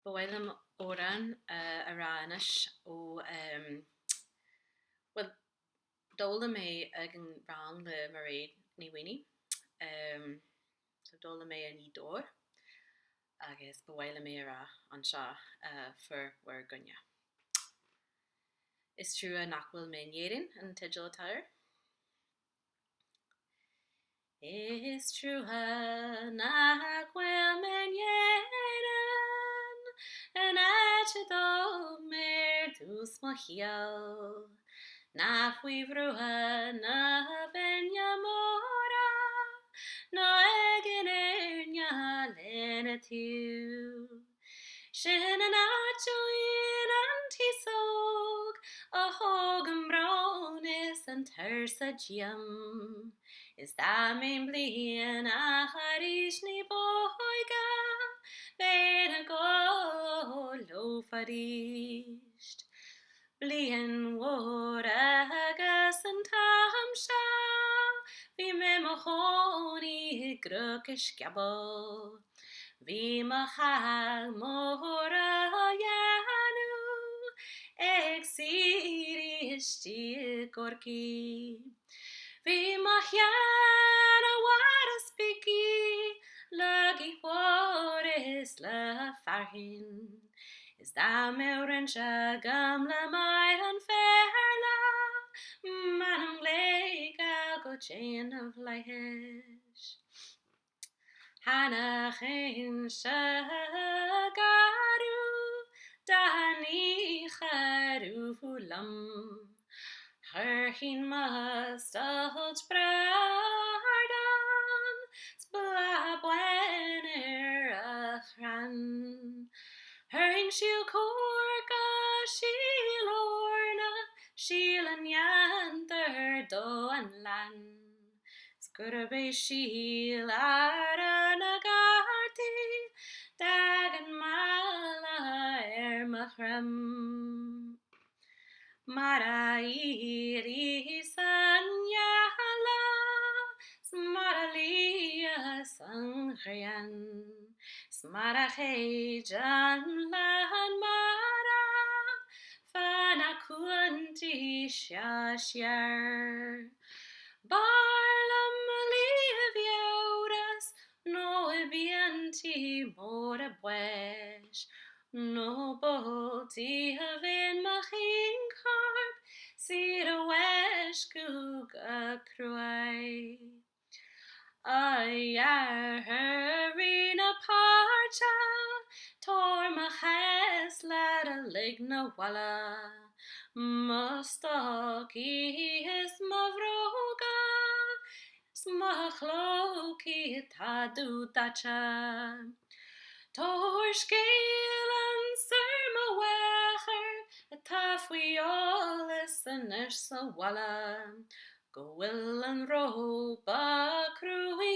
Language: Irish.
Bhfuil óran aránis ó well dóla mé ag an rang le mar réad ní bhaoine so dóla mé a ní dór agus bhfuil mé ra an seo for war gunne. Is trua nach bhfuil mé éigin an tideal atá. Is trua nach bhfuil mé éigin an áite dó mér dús mo scéal nach bhí bhrua na bhaine móra nó éigin lena tú. Sin an áiteoin an tíosóg a thug an brónach an tursa diam. Is dá mé blian a charíis ní bóige béad a go lofaríist. Blian mhór agus an tam seo bhí mé mo chónaí gruchadh sceabal. Bhí mo chail mór a dhéanú ag sirí istí gorcaí. Bhí mo cheann a bhhad a spicí lugaí mhór is le farthain. Is dá mé rinse gom le maith an fearla man an léige go tsean-am leitheis. Hanna chéin se garú da ní charú lam. Hurchin must old bradan sbla buener ireann. Hurchin shiel corca shiel orna shiel an yanter do an lan. Scurbe shiel ara na garti dagan mala mháthair. Mara iri sanyala smaralia ireann. Smara éigin lan mara fana kunti shashar. Barlam lievioras no ibianti mora bwesh. No bolti havin machin carp sir a wesh guga cruai. Iarraidh na parcha tor ma ches lad a ligna walla. Mustaki is ma vroga sma chloki tadu dacha. Tor scéal an surma wecher a faoi an sa walla. Go bhfuil an roba cruí